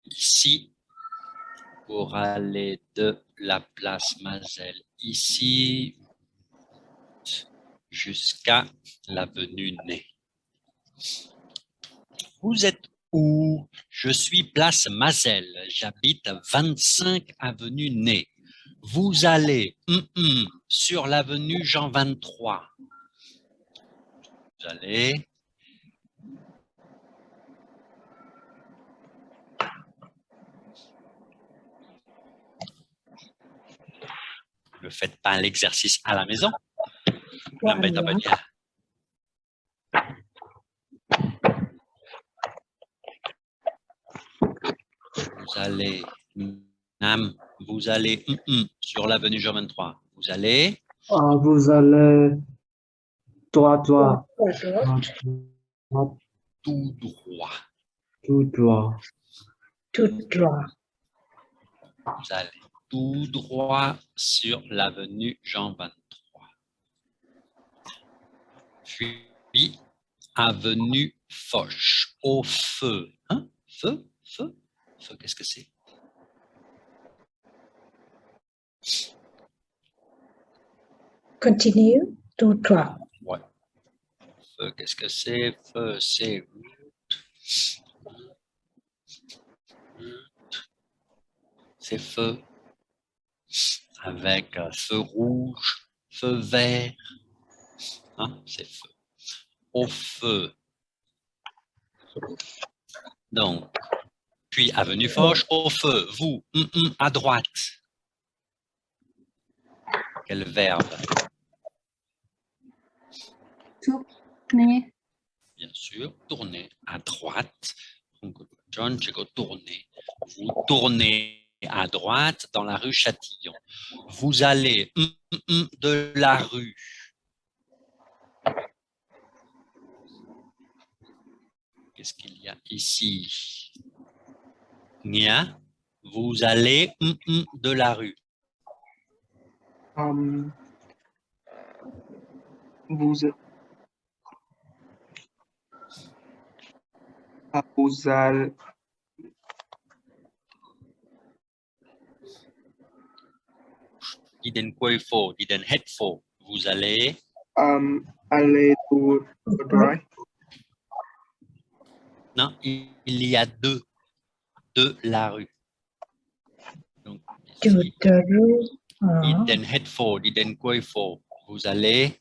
ici pour aller de la place Mazel ici jusqu'à l'avenue Ney. Vous êtes où? Je suis place Mazel. J'habite 25 avenue Ney. Vous allez sur l'avenue Jean 23. Vous allez ne faites pas l'exercice à la maison. Vous allez vous allez sur l'avenue Jean 23. Vous allez Vous allez droit. tout droit. Tout droit. Vous allez tout droit sur l'avenue Jean 23. Puis, avenue Foch, au feu. Hein? Feu? Qu'est-ce que c'est? Continue tout droit. Ouais. Feu, qu'est-ce que c'est? Feu, c'est feu. Avec feu rouge, feu vert. Hein? C'est feu. Au feu. Donc, puis avenue Foch, au feu. Vous, à droite. Quel verbe? Tourner. Bien sûr, tourner à droite. John, je go tourner. Vous tournez à droite dans la rue Châtillon. Vous allez de la rue. Qu'est-ce qu'il y a ici? Nia, vous allez de la rue. Vous allez Diden Koifo, Diden Hetfo. Vous allez aller tout droit. Non, il y a deux de la rue. Donc, ici, Diden Hetfo, Diden Koifo. Vous allez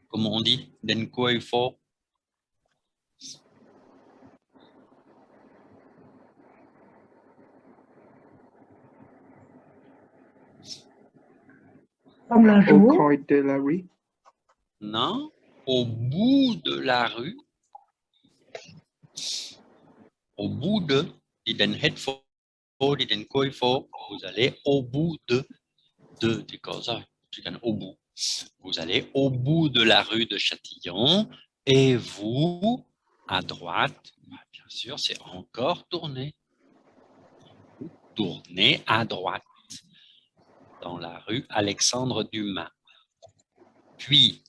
comment on dit? Den Koifo. Au coin de la rue. Non, au bout de la rue. Au bout de Diden Hetfo, Diden Koifo. Vous allez au bout de au bout. Vous allez au bout de la rue de Châtillon et vous, à droite, bien sûr, c'est encore tourner. Tournez à droite dans la rue Alexandre Dumas. Puis,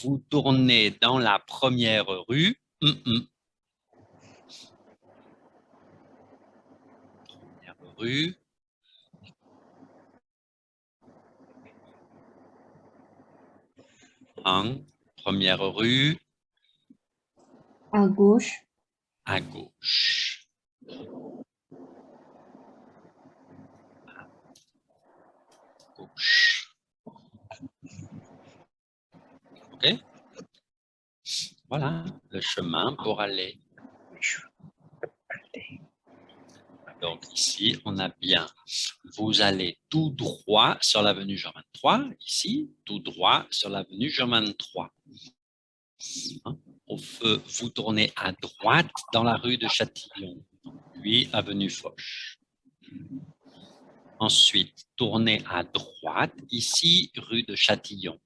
vous tournez dans la première rue. Première rue. Première rue. À gauche. À gauche. À gauche. OK? Voilà le chemin pour aller. Donc ici, on a bien, vous allez tout droit sur l'avenue Jean 23, ici, tout droit sur l'avenue Jean 23. Au feu, vous tournez à droite dans la rue de Châtillon, puis avenue Foch. Ensuite, tournez à droite, ici, rue de Châtillon.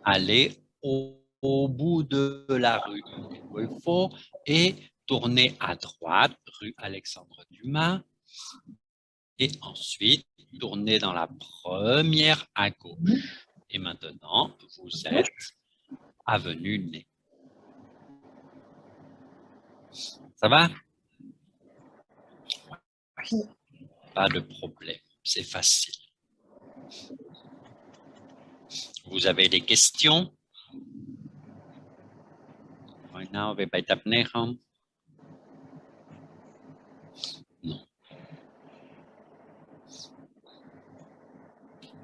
Allez au bout de la rue et tournez à droite, rue Alexandre Dumas. Et ensuite, tournez dans la première à gauche. Et maintenant, vous êtes avenue Ney. Ça va? Oui. Pas de problème, c'est facile. Vous avez des questions? Maintenant, we bij dat neergaan. Non.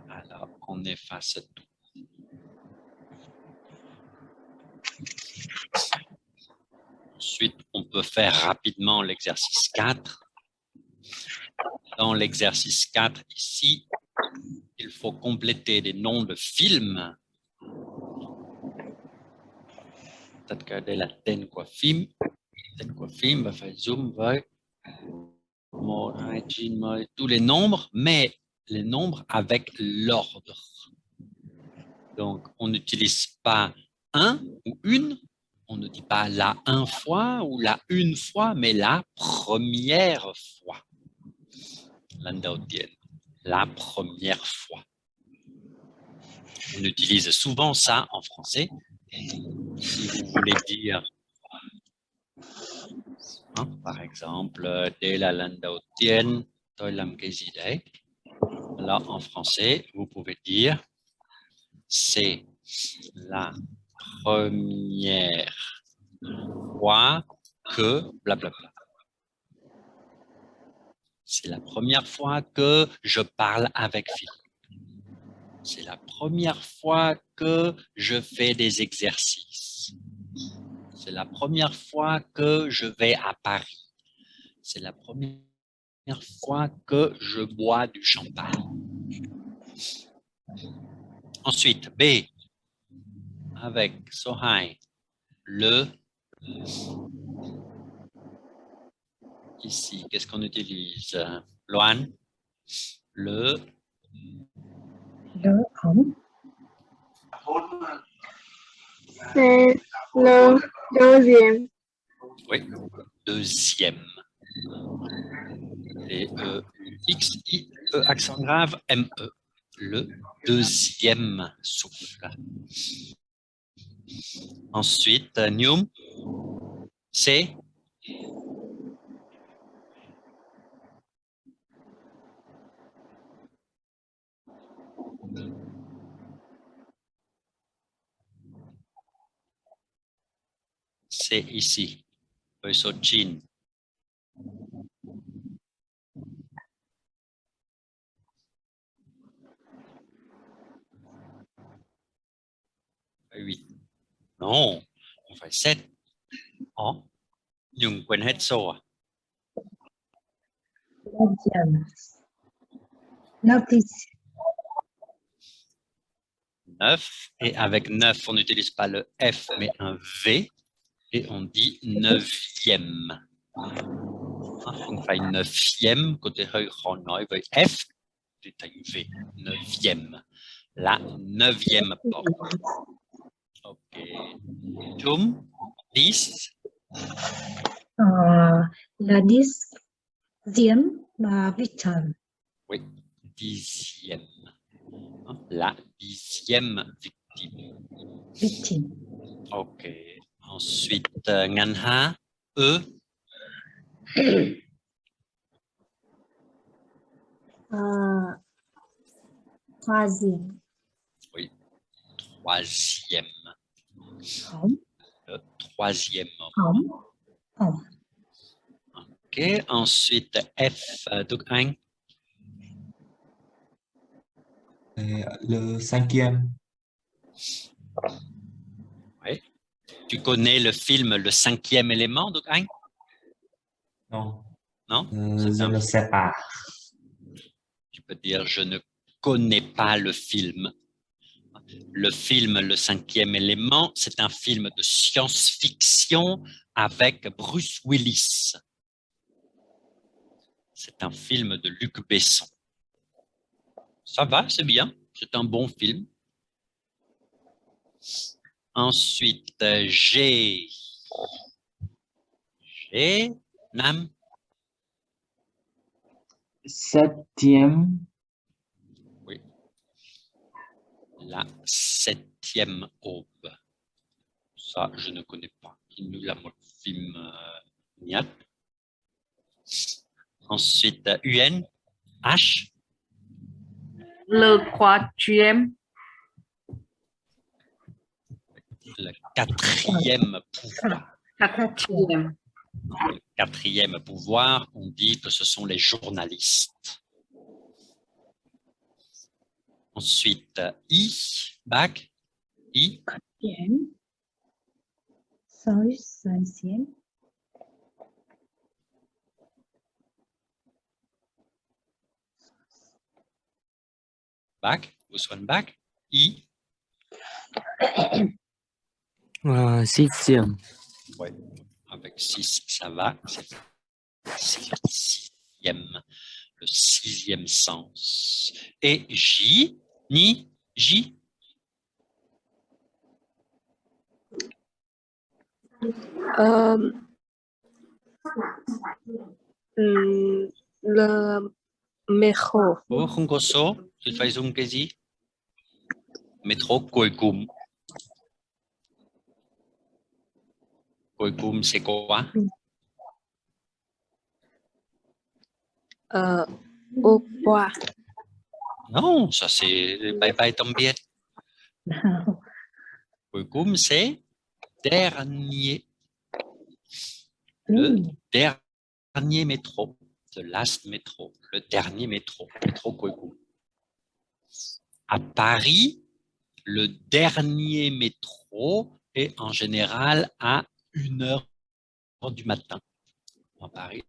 Alors, on efface tout. Ensuite, on peut faire rapidement l'exercice 4. Dans l'exercice 4, ici, il faut compléter des noms de films. Peut-être que de la ten quoi film, va faire zoom, va tous les nombres, mais les nombres avec l'ordre. Donc, on n'utilise pas un ou une, on ne dit pas la un fois ou la une fois, mais la première fois. La première fois. On utilise souvent ça en français. Si vous voulez dire, hein, par exemple, de la Landautien, Toilam Gezidei. Là, en français, vous pouvez dire, c'est la première fois que blablabla. C'est la première fois que je parle avec Philippe. C'est la première fois que je fais des exercices. C'est la première fois que je vais à Paris. C'est la première fois que je bois du champagne. Ensuite, B, avec Sohain, le, ici, qu'est-ce qu'on utilise? Loan, le homme. C'est le deuxième. Oui, deuxième. Et X, I, E, accent grave, M, E. Le deuxième souffle. Ensuite, Nium, c'est ici. Sochin. Oui. Non, on fait 7. Oh, nhưng quên hết số à? Deuxième. Notice. 9. Et avec 9, on n'utilise pas le F, mais un V. Et on dit neuvième. On fait une neuvième. Côté F, c'est un V. Neuvième. La neuvième porte. OK. Tum, 10. La dixième victime. Oui, dixième. La dixième victime. Victime. OK. Ensuite, Nganha, E. Troisième. Oui, troisième. Homme. Le troisième. Homme. OK. Ensuite, F, donc 1. Le cinquième. Oui. Tu connais le film Le cinquième élément, donc 1? Non. Non? Je ne sais pas. Tu peux dire je ne connais pas le film. Le film Le cinquième élément, c'est un film de science-fiction avec Bruce Willis. C'est un film de Luc Besson. Ça va, c'est bien. C'est un bon film. Ensuite, G. Nam. Septième. Oui. La septième aube. Ça, je ne connais pas. Il nous l'a film Niat. Ensuite, UN, H, Le quatrième. le quatrième pouvoir. Quatrième. Le quatrième pouvoir, on dit que ce sont les journalistes. Ensuite, I, bac, I, Quatrième. Cinquième. bac, vous souhaitez bac, I, Sixième. ouais, avec 6, ça va, c'est le sixième sens. Et J, ni, J, Le métro. oh, Hungoso, tu fais un quasi, métro, Koikum. Koikum, c'est quoi? Au revoir. Non, ça c'est bye bye Tambiet. Koikum, c'est dernier. Le dernier métro, the last métro, le dernier métro, métro Koikum. À Paris, le dernier métro est en général à 1h du matin. À Paris,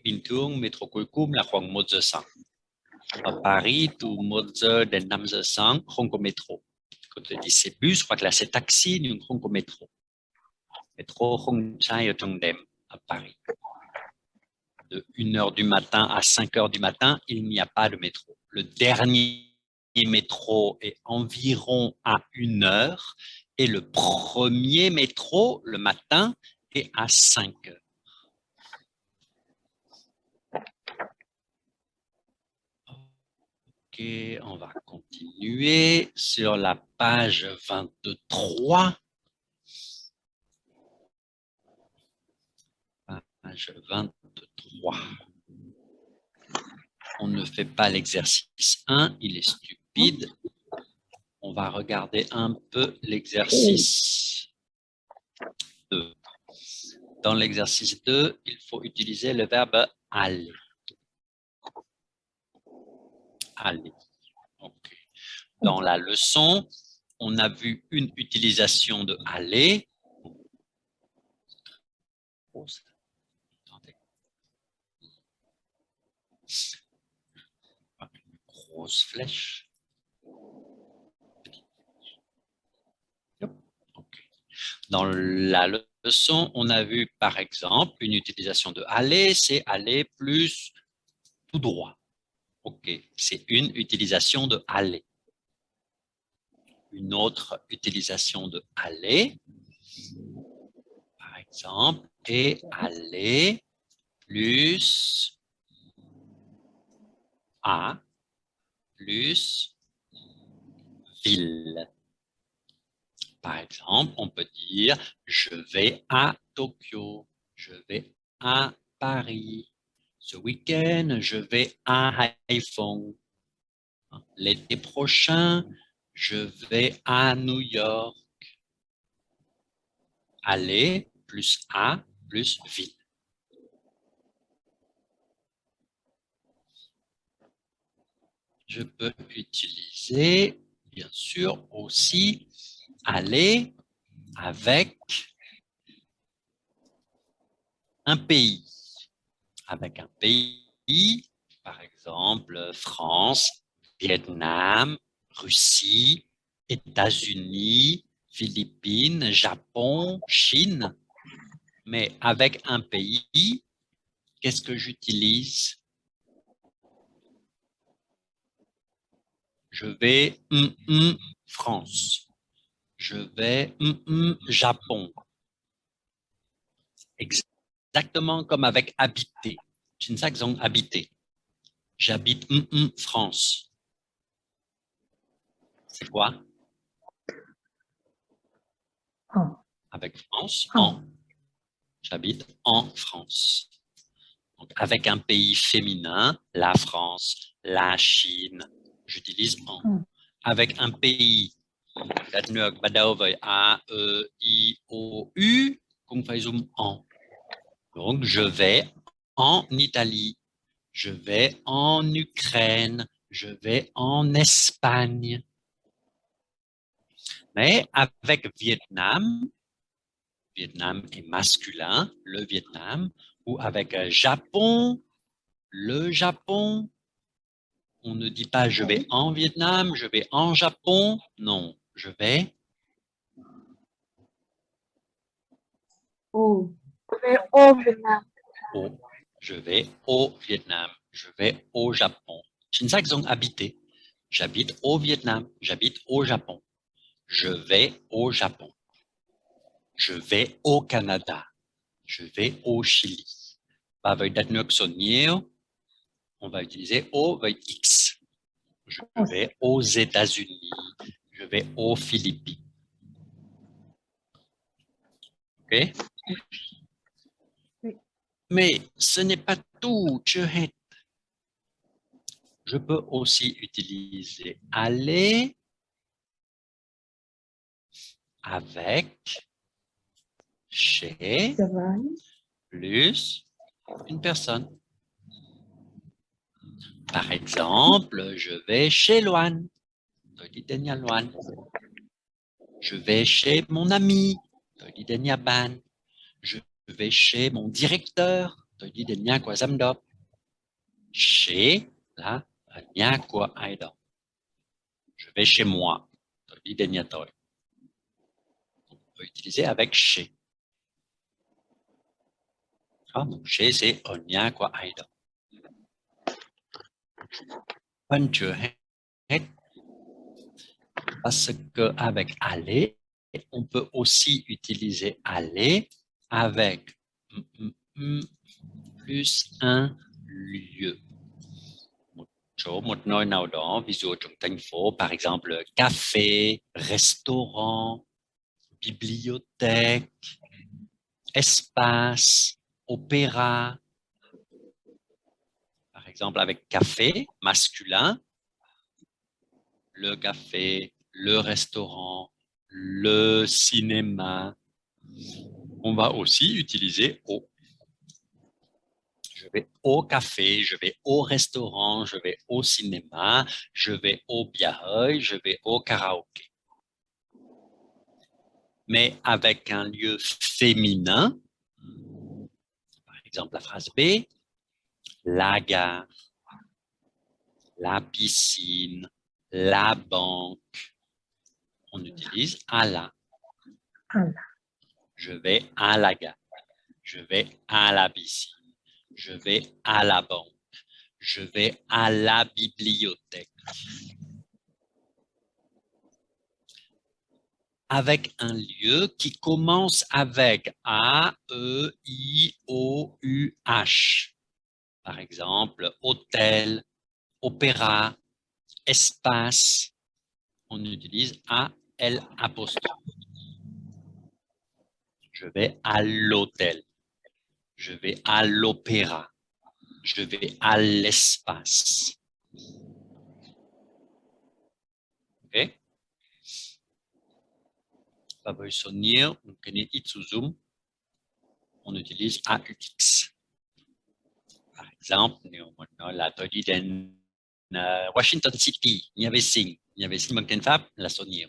Bintung, métro Koikum, la Huang Moze Sang. À Paris, tout Moze den Namze Sang, Hongko métro. Quand tu dis c'est bus, je crois que là c'est taxi, nous Hongko métro. Métro Hong Chai Tongdem à Paris. De 1h du matin à 5h du matin, il n'y a pas de métro. Le dernier métro est environ à 1h et le premier métro, le matin, est à 5h. Ok, on va continuer sur la page 23. Page 23. On ne fait pas l'exercice 1, il est stupide. On va regarder un peu l'exercice 2. Dans l'exercice 2, il faut utiliser le verbe aller. Aller. Okay. Dans la leçon, on a vu une utilisation de aller. Une grosse flèche. Okay. Dans la leçon, on a vu par exemple une utilisation de aller, c'est aller plus tout droit. Ok, c'est une utilisation de aller. Une autre utilisation de aller, par exemple, est aller plus à plus ville. Par exemple, on peut dire je vais à Tokyo, je vais à Paris. Ce week-end, je vais à Haiphong. L'été prochain, je vais à New York. Aller plus à plus ville. Je peux utiliser, bien sûr, aussi aller avec un pays. Avec un pays, par exemple, France, Vietnam, Russie, États-Unis, Philippines, Japon, Chine. Mais avec un pays, qu'est-ce que j'utilise? Je vais France. Je vais Japon. Exactement comme avec habiter. Jinsak habiter. J'habite France. C'est quoi? En. Avec France, En. en. J'habite en France. Donc, avec un pays féminin, la France, la Chine, j'utilise en. Avec un pays đất nước bắt đầu với A, E, I, O, U, cũng phải dùng en. Donc, je vais en Italie, je vais en Ukraine, je vais en Espagne. Mais avec Vietnam, Vietnam est masculin, le Vietnam, ou avec Japon, le Japon. On ne dit pas je vais en Vietnam, je vais en Japon. Non, je vais Au. Au Việt Nam. au. Je vais au Vietnam, je vais au Japon. Chính xác dùng habiter. J'habite au Vietnam, j'habite au Japon. Je vais au Japon. Je vais au Canada. Je vais au Chili. Và với đất nước số nhiều, on va utiliser au với X. Je vais aux États-Unis. Je vais aux Philippines. OK? Mais ce n'est pas tout. Je peux aussi utiliser aller avec, chez, plus une personne. Par exemple, je vais chez Loane. Je vais chez mon ami. Je vais chez mon directeur. Chez, là, je vais chez moi. On peut utiliser avec chez. Donc, chez, c'est onya qua aido. Parce qu'avec aller, on peut aussi utiliser aller avec plus un lieu. Một nơi nào đó, ví dụ trong thành phố, par exemple, café, restaurant, bibliothèque, espace, opéra. Par exemple, avec café, masculin, le café, le restaurant, le cinéma. On va aussi utiliser au. Je vais au café, je vais au restaurant, je vais au cinéma, je vais au biahoy, je vais au karaoké. Mais avec un lieu féminin, par exemple la phrase B, la gare, la piscine, la banque, on utilise à la. Je vais à la gare, je vais à la piscine, je vais à la banque, je vais à la bibliothèque. Avec un lieu qui commence avec A, E, I, O, U, H. Par exemple, hôtel, opéra, espace. On utilise A, L apostrophe. Je vais à l'hôtel. Je vais à l'opéra. Je vais à l'espace. OK? On utilise AUX. Par exemple, la Washington City, il y avait signe la sonnier.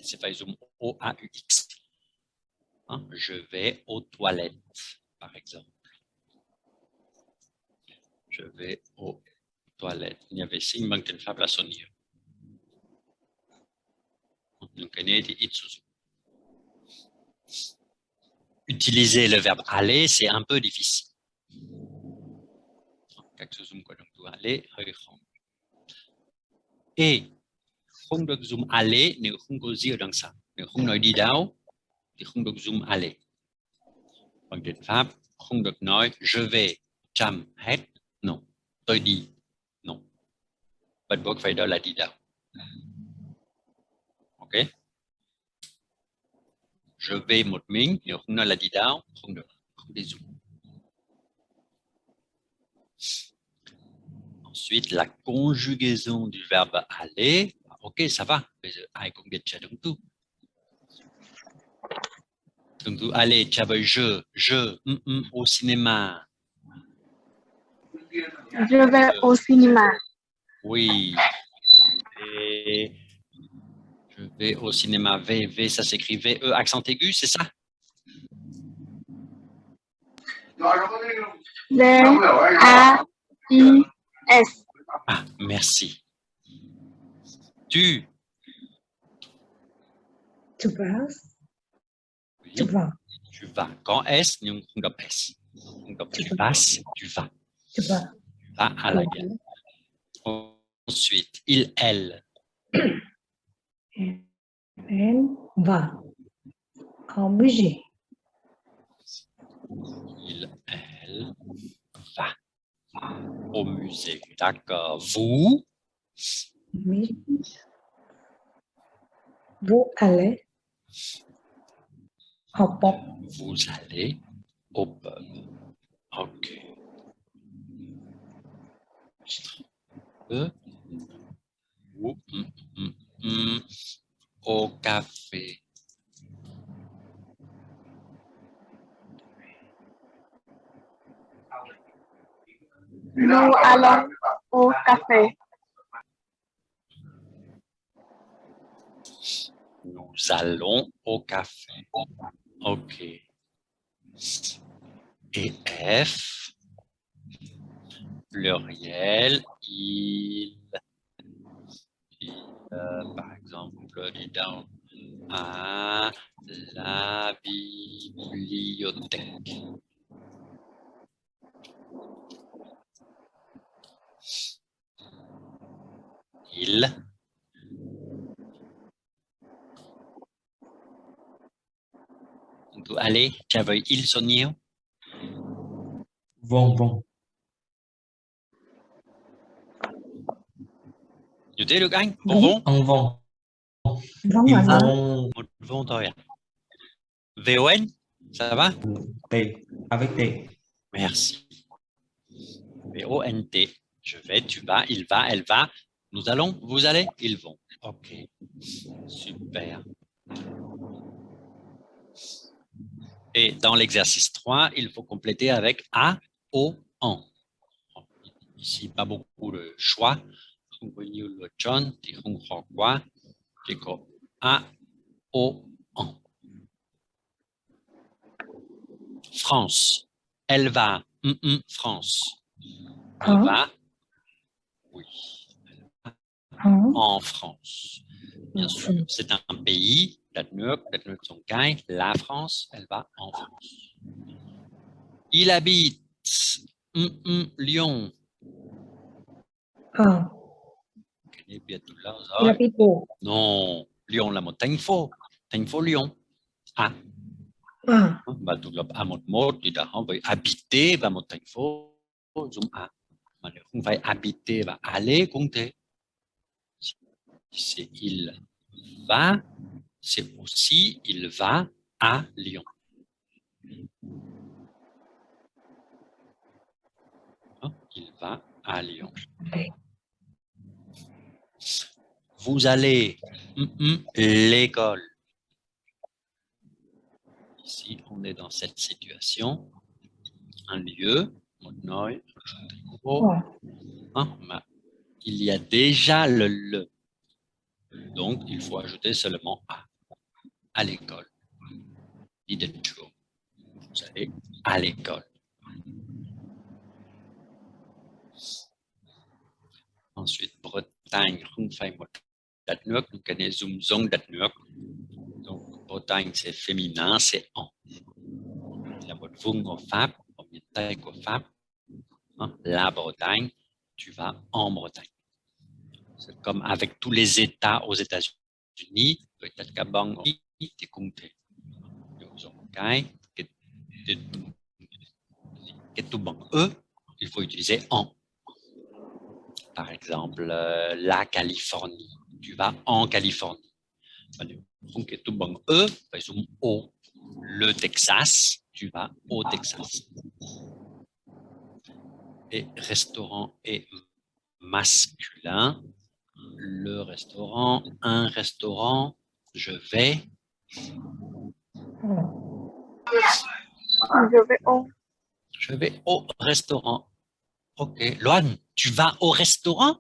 C'est pas zoom OAUX. Je vais aux toilettes, par exemple. Je vais aux toilettes. Il y avait signe la sonnier. Utiliser le verbe aller, c'est un peu difficile. Et không được dùng aller nếu không có gì ở đằng sau. Nếu không nói đi đâu thì không được dùng aller. Bằng tiếng Pháp, không được nói je vais, chăm, hết. Non, tôi đi. Non. Bắt buộc phải đó là đi đâu. Ok? Je vais một mình, nếu không nói là đi đâu, không được. des zooms. Ensuite, la conjugaison du verbe aller. Ok, ça va. Ai cũng biết chưa đúng tout. Donc, allez, tu avais je, au cinéma. Je vais au cinéma. Oui. Et je vais au cinéma. V, ça s'écrit V-E, accent aigu, c'est ça? V-A-I-S. Ah, merci. Tu. Tu vas. Oui, Tu vas. tu vas. Quand S, nous on gặp S. On gặp tu passes, tu vas. Tu vas. Va à la gare. Ensuite, il, elle. Elle va au musée. Il, elle va au musée. D'accord. Vous, Mais vous allez au pub. vous allez au pub. OK. Vous, au café. Nous allons au café. Nous allons au café. OK. Et F, pluriel, il par exemple, dis donc, à la bibliothèque. Il. Donc, allez, tu avais il sonio. Vâng. Như thế được anh? Vont vont. Ông vâng. Vâng Ils là nó. vont Một vont thôi à? VON, ça va? T. Avec T. Merci. VONT. Je vais, tu vas, il va, elle va. Nous allons, vous allez, ils vont. OK. Super. Et dans l'exercice 3, il faut compléter avec A, O, en. Ici, pas beaucoup de choix. A, O, en. France. Elle va. France. Elle va. Oui. En France. Bien sûr, c'est un pays. La France, elle va en France. Il habite Lyon. Il habite où? Non, Lyon là một thành phố Lyon. À và tụ lập một thì đã không phải habiter và một thành phố dùng à, mà nếu không phải habiter và aller cũng thế. C'est il va, c'est aussi il va à Lyon. Il va à Lyon. Vous allez l'école. Ici, on est dans cette situation. Un lieu, il y a déjà le le. Donc, il faut ajouter seulement à l'école. Vous allez à l'école. Ensuite, Bretagne, không phải một đất nước, cái này dùng giống đất nước. Donc, Bretagne, c'est féminin, c'est en. Il y a một vùng au Pháp, au miền Tây của Pháp. La Bretagne, tu vas en Bretagne. C'est comme avec tous les États aux États-Unis, peut-être qu'à Bangkok, c'est comme ça. Il faut utiliser en. Par exemple, la Californie. Tu vas en Californie. Le Texas, tu vas au Texas. Et restaurant est masculin. Le restaurant, un restaurant, je vais. Je vais au restaurant. Ok. Loan, tu vas au restaurant?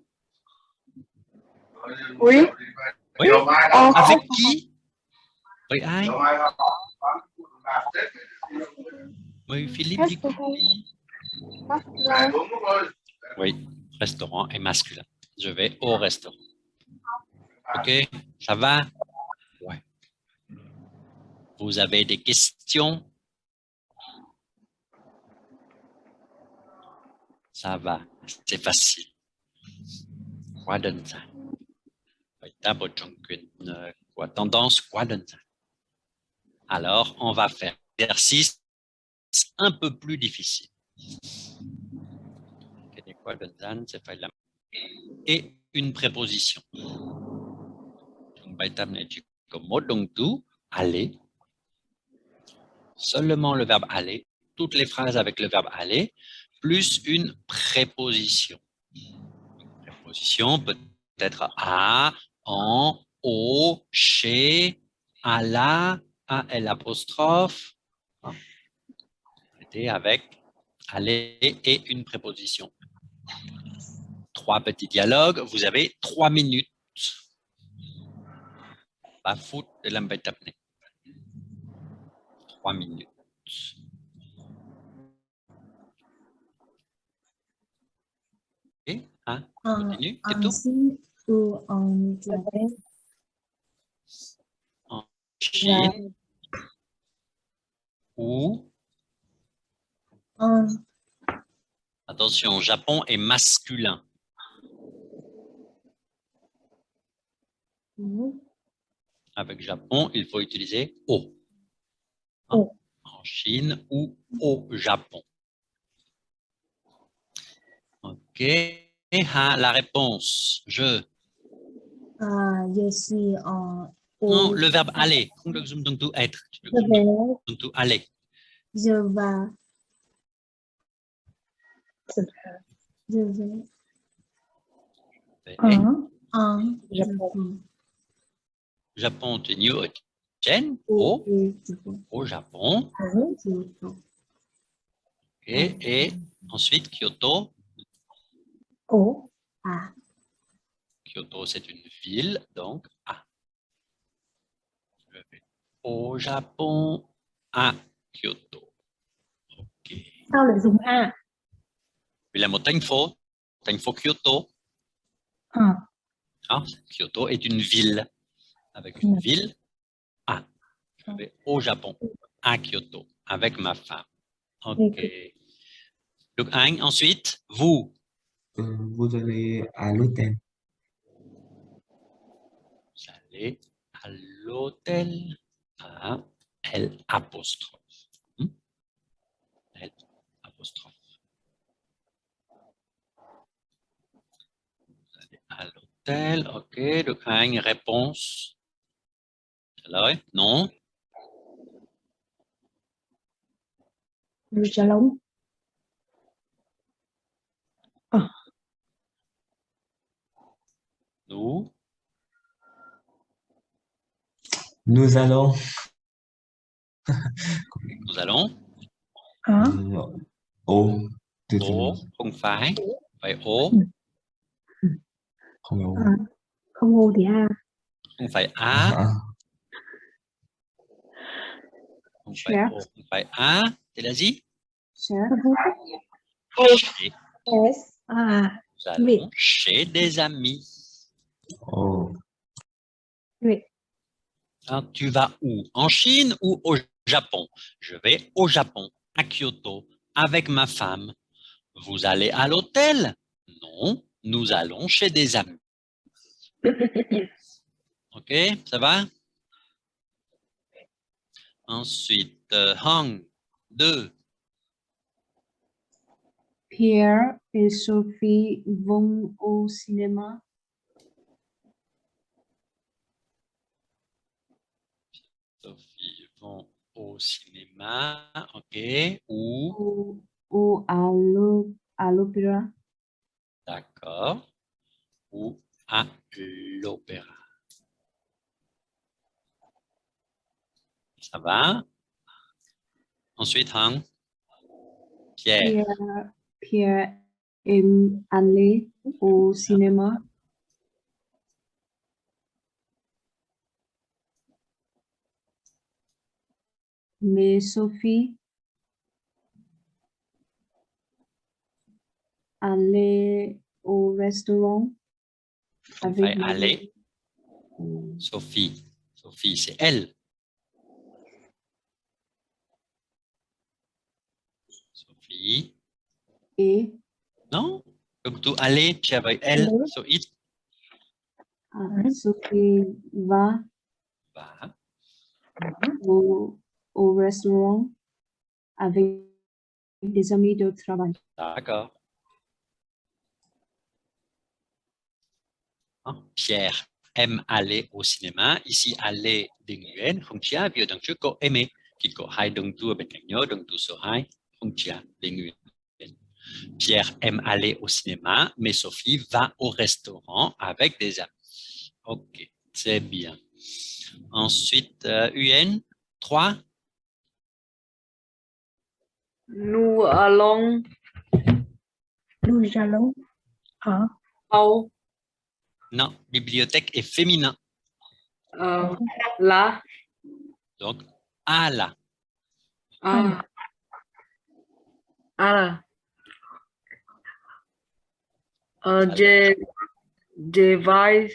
Oui. Oui. Avec qui? Oui, hein? Oui, Philippe, dis oui. Oui, restaurant est masculin. Je vais au restaurant. Ok, ça va? Ouais. Vous avez des questions? Ça va, c'est facile. Tendance, alors, on va faire l'exercice un peu plus difficile. Et une préposition. Aller. Seulement le verbe aller. Toutes les phrases avec le verbe aller, plus une préposition. Une préposition peut être à, en, au, chez, à la, à l'apostrophe. Avec aller et une préposition. 3 petits dialogues. Vous avez 3 minutes. Pas foot de l'embêtement. 3 minutes. Ok, hein? Continue, c'est tout. Ou en Japan. En Chine ou En attention, Japon est masculin. Avec Japon, il faut utiliser au. Au. En Chine ou au Japon. Ok. La réponse, je. je suis Non, le verbe aller. Être. Aller. Je vais. Je vais. En Japon. Japon, tu New Jen, au Japon. Okay. Et ensuite, Kyoto. Au. Kyoto, c'est une ville, donc à. Je vais au Japon, à Kyoto. Ok. Sao lại dùng A? Vì là một thành phố Kyoto. Kyoto est une ville, avec une ville à. Je vais au Japon, à Kyoto, avec ma femme. Ok. Donc, ensuite, vous. Vous allez à l'hôtel. Vous allez à l'hôtel à L apostrophe. L apostrophe. Vous allez à l'hôtel, ok. Donc, une réponse. Alors, non. Le salon. Nous. Nous allons. Nous allons. Au. Au, không phải. Phải au. Không au. Không ô thì A. Không phải á. Không phải au, không phải á. C'est la gì? Chez. Chez. Nous allons Oui. chez des amis. Oh. Oui. Alors, tu vas où? En Chine ou au Japon? Je vais au Japon, à Kyoto, avec ma femme. Vous allez à l'hôtel? Non, nous allons chez des amis. Ok, ça va? Ensuite, Hong, 2. Pierre et Sophie vont au cinéma. Sophie vont au cinéma. Ok. Ok. Ou à l'opéra. D'accord. Ou à l'opéra. Ça va? Ensuite, Hang. Pierre. Pierre aime aller au cinéma. Mais Sophie allait au restaurant avec Aller. Sophie. Sophie, c'est elle. Sophie. et Non? Donc, tu aller, tu avais elle. So, it Sophie va va. au restaurant avec des amis de travail. D'accord. Pierre aime aller au cinéma. Ici, aller đến Nguyen, không chia việc đằng trước có aimer. Khi có hai đồng tu ở bên cạnh nhau, đồng tu số 2, không chia đến Nguyen. Pierre aime aller au cinéma, mais Sophie va au restaurant avec des amis. Ok, c'est bien. Ensuite, UN, 3. Nous allons Nous allons à au Non, bibliothèque est féminin. la Donc, à la. à je vais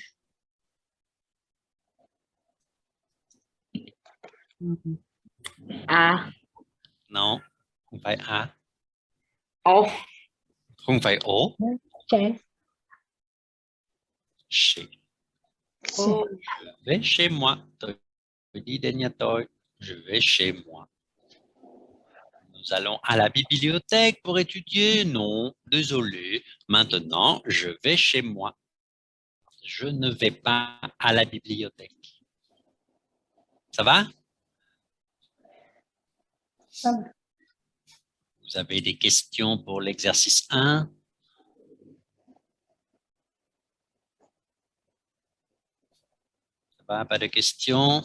à Non, không phải à. au Không phải ổ. chez Chez. au Je vais chez moi. Tôi đi đến nhà tôi. Je vais chez moi. Nous allons à la bibliothèque pour étudier. Non, désolé. Maintenant, je vais chez moi. Je ne vais pas à la bibliothèque. Ça va? Ça va. Vous avez des questions pour l'exercice 1? Ça va? Pas de questions?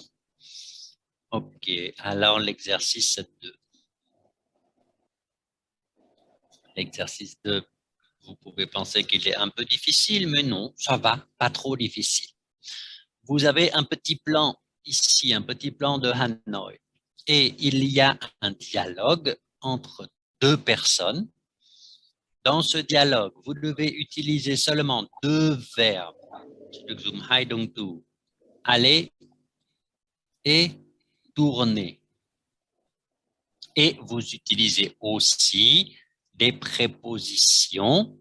Ok, alors l'exercice 2. L'exercice 2, vous pouvez penser qu'il est un peu difficile, mais non, ça va, pas trop difficile. Vous avez un petit plan ici, un petit plan de Hanoï, et il y a un dialogue entre deux personnes. Dans ce dialogue, vous devez utiliser seulement deux verbes, aller et tourner. Et vous utilisez aussi des prépositions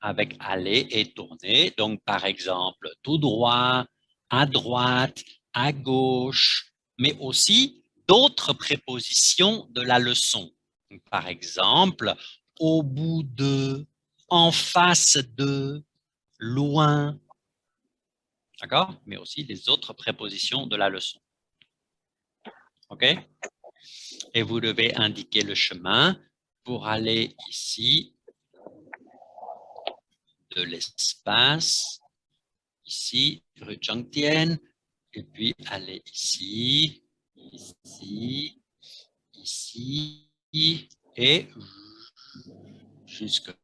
avec aller et tourner. Donc, par exemple, tout droit, à droite, à gauche, mais aussi d'autres prépositions de la leçon. Donc, par exemple, au bout de, en face de, loin. D'accord? Mais aussi les autres prépositions de la leçon. OK? Et vous devez indiquer le chemin pour aller ici de l'espace, ici, rue Changtian, et puis aller ici, ici, ici, et jusque là.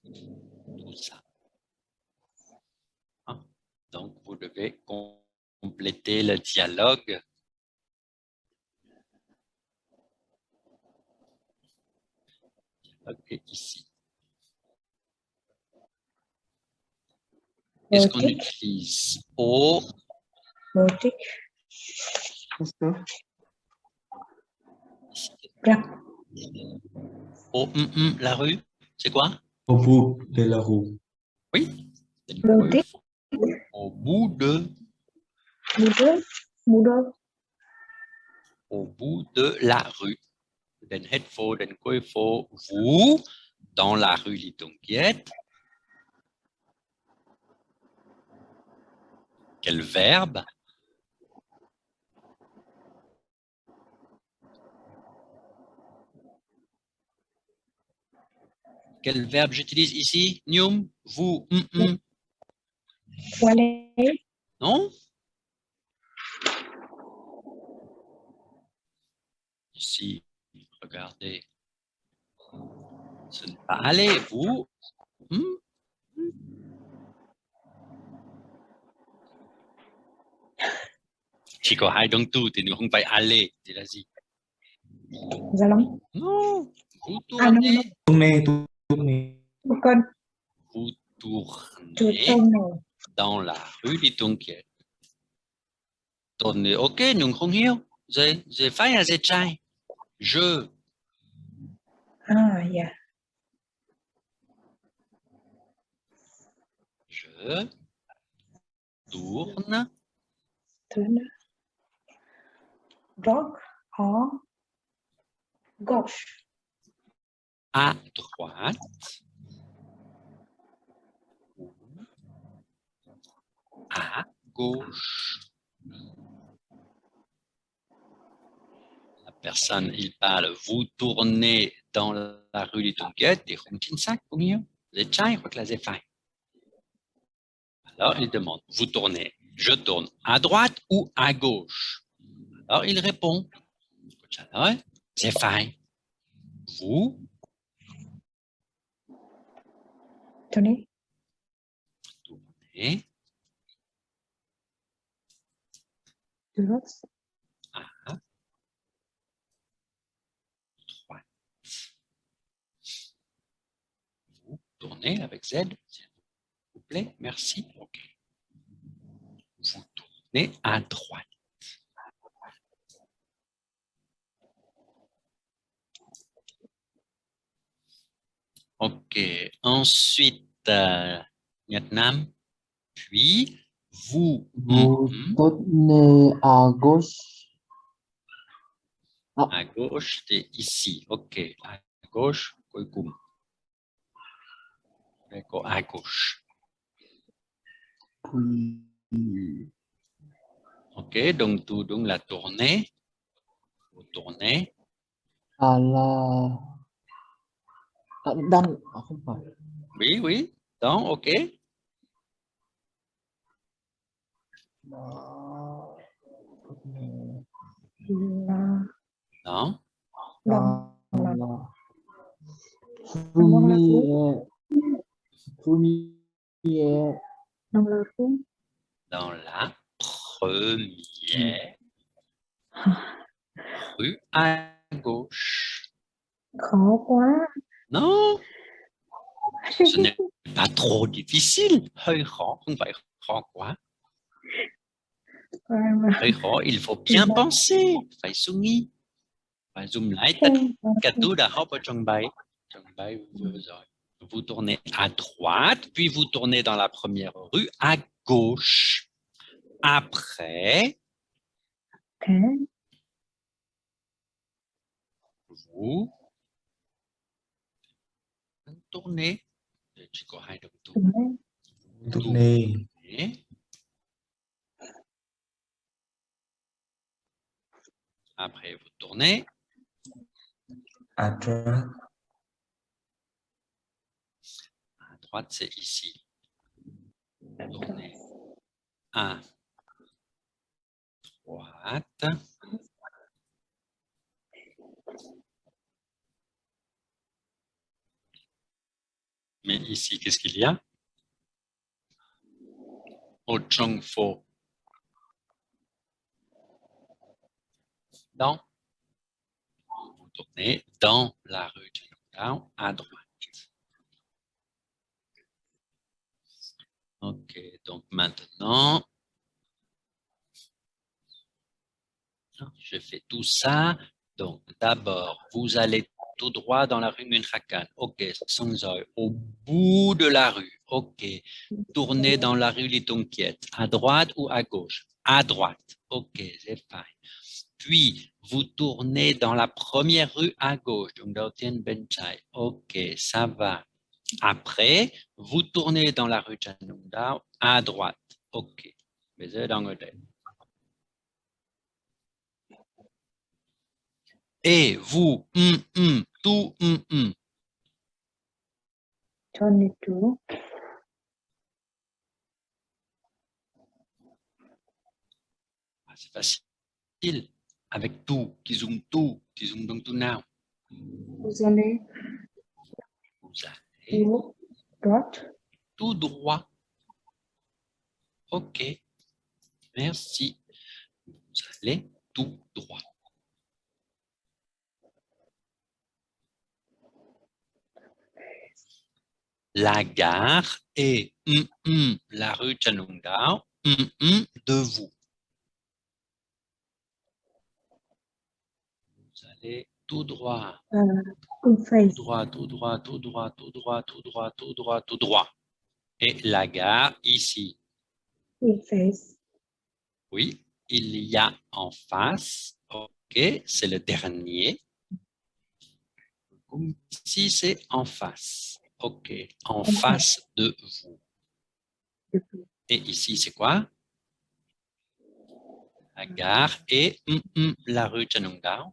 Tout ça. Donc, vous devez compléter le dialogue. Okay, ici. Qu'est-ce qu'on utilise? Au. boutique. Au la rue, c'est quoi? Au bout de la roue. Oui. Boutique. Au bout de. Boudou. Au bout de la rue. Den het phố, den quay phố, vous, dans la rue Litonguiette. Quel verbe? Quel verbe j'utilise ici? Nyum, vous, Faut aller. non? Ici, regardez. Ce n'est pas aller, vous. Chico, hai donc tout, et nous không phải aller, thì là gì? Dạ lắm. Non, vous À no, tournez, tourner. con vous chuột tournez tôm này. dans la rue des Tonquiettes. Tournez, ok, nhưng không hiểu. J'ai fait un trai. Je À, dạ. tourne Thứ nữa. Rock or gauche. à droite ou à gauche. La personne, il parle, vous tournez dans la rue des Tonquiettes et không chính xác, không hiểu. J'ai trai hoặc là j'ai fait. Alors, il demande, vous tournez, je tourne à droite ou à gauche? Alors, il répond, j'ai fait. Vous Tony. tournez Droite. à droite. Vous tournez avec Z, s'il vous plaît, merci. OK. Vous tournez à droite. OK. Ensuite, Nhật Nam. Puis, vous. Vous tournez à gauche. À gauche, c'est ici. OK. À gauche, cuối cùng. D'accord, à gauche. Puis, OK. Donc, tout, donc la tournée. Vous tournez. à la... Dans... à không phải. Oui, oui. Donc, OK. Là. Non. Đồng. À la... Première... Première... Đồng là phương. Dans la première rue à gauche. Khó quá. Non, ce n'est pas trop difficile. Hơi khó, không phải khó quá. Hơi khó, il faut bien penser. Phải suy nghĩ. Phải dùng lại tất cả tout đã học ở trong bài vừa rồi. Vous tournez à droite, puis vous tournez dans la première rue à gauche. Après, Thế. vous tournez. Chỉ có hai động từ. Tourner. Après, vous tournez. À droite. À droite, c'est ici. Tournez à droite. Mais ici, qu'est-ce qu'il y a? Au Chong Fo. Dans. Vous tournez dans la rue de Longdao à droite. OK, donc maintenant, je fais tout ça. Donc, d'abord, vous allez tout droit dans la rue Munchakan. OK, Songzoi, au bout de la rue. OK, tournez dans la rue Les Tonquiettes. À droite ou à gauche? À droite. OK, c'est fait. Puis, vous tournez dans la première rue à gauche. Donc, Daotien Benchai. OK, ça va. Après, vous tournez dans la rue Chanungdao à droite. OK. Et vous, tout, 22. Ah, c'est facile. Avec tout, qui zoom donc tout now. Vous allez Vous allez tout droite. tout droit. OK. Merci. Vous allez tout droit. La gare est la rue Chanungdao, de vous. Vous allez tout droit, In face. tout droit, tout droit, tout droit, tout droit, tout droit, tout droit, tout droit. Et la gare ici. In face. Oui, il y a en face. OK, c'est le dernier. Ici, c'est en face. OK, en face de vous. Et ici, c'est quoi? La gare et la rue Chanungdao.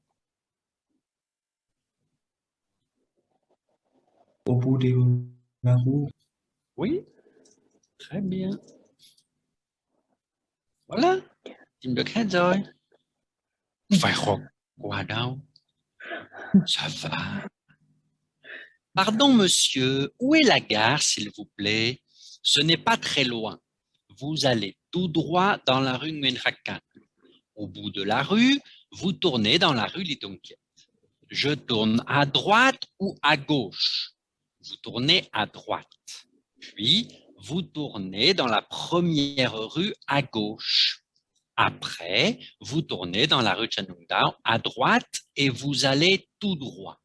Au bout de la roue. Oui, très bien. Voilà. Tìm được hết rồi. Phải học qua đâu? Ça va. Pardon, monsieur, où est la gare, s'il vous plaît? Ce n'est pas très loin. Vous allez tout droit dans la rue Nguyen Phac Canh. Au bout de la rue, vous tournez dans la rue Ly Tông Kiệt. Je tourne à droite ou à gauche? Vous tournez à droite. Puis, vous tournez dans la première rue à gauche. Après, vous tournez dans la rue Chanungdao à droite et vous allez tout droit.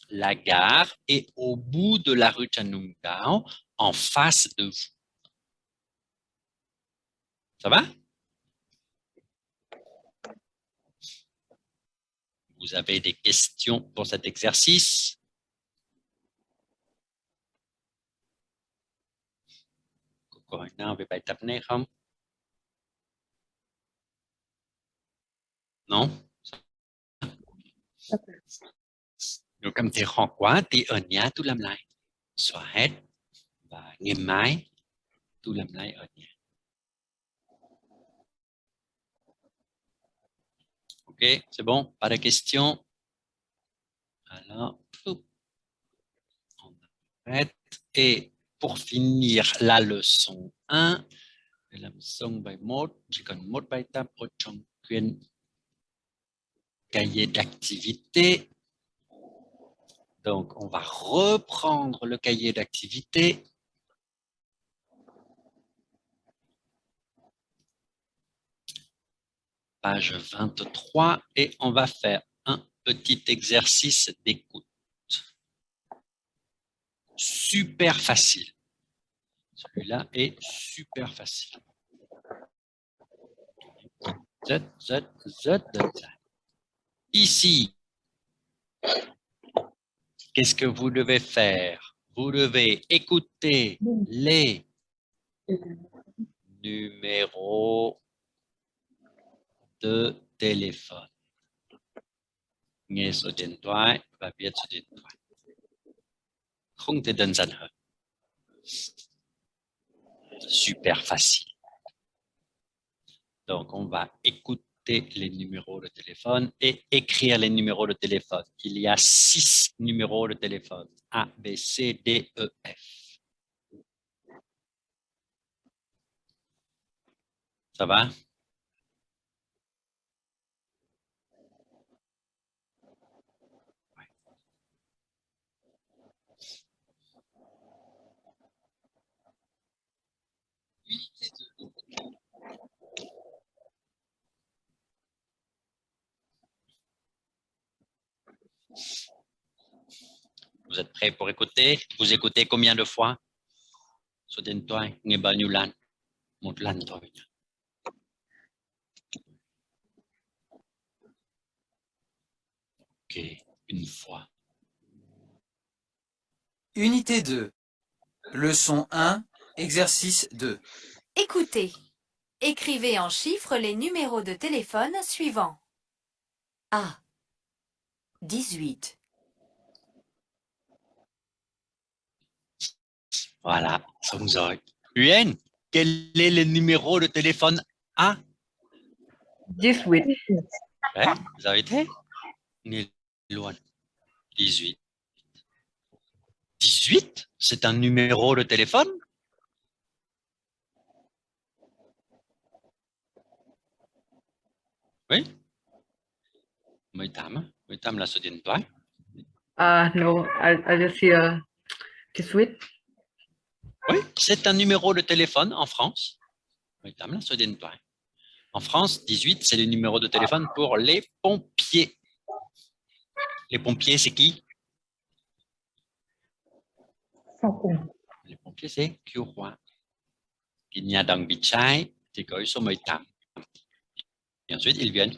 La gare est au bout de la rue Chanungdao, en face de vous. Ça va? Vous avez des questions pour cet exercice? Có hỏi nào về bài tập này không? Non? Nếu cảm thấy khó quá thì ở nhà tôi làm lại. Xóa hết và ngày mai tôi làm lại ở nhà. OK, c'est bon? Pas de questions? Alors, on arrête. Et pour finir la leçon 1, làm xong bài 1, chỉ còn một bài tập ở trong quyển cahier d'activité. Donc, on va reprendre le cahier d'activité. Page 23, et on va faire un petit exercice d'écoute. Super facile. Celui-là est super facile. Ici, qu'est-ce que vous devez faire? Vous devez écouter les numéros de téléphone. Nghe số điện thoại và viết số điện thoại. Không thể đơn giản hơn. Super facile. Donc, on va écouter les numéros de téléphone et écrire les numéros de téléphone. Il y a 6 numéros de téléphone. A, B, C, D, E, F. Ça va? Vous êtes prêts pour écouter? Vous écoutez combien de fois? Số điện thoại nghe bao nhiêu lần? Một lần thôi. Ok, une fois. Unité 2. Leçon 1, exercice 2. Écoutez. Écrivez en chiffres les numéros de téléphone suivants. A. 18. Voilà, xong rồi. Huyền, quel est le numéro de téléphone A? 18. Ouais, vous avez été? Ni loin. 18. 18? C'est un numéro de téléphone? Oui? 18 là, số điện thoại. No, I just hear 18. Oui, c'est un numéro de téléphone en France. 18 là, số điện thoại. En France, 18, c'est le numéro de téléphone pour les pompiers. Les pompiers, c'est qui? Sau cùng. Les pompiers, c'est cứu hỏa. Il y a dans bị cháy thì gửi số 18. Et ensuite, ils viennent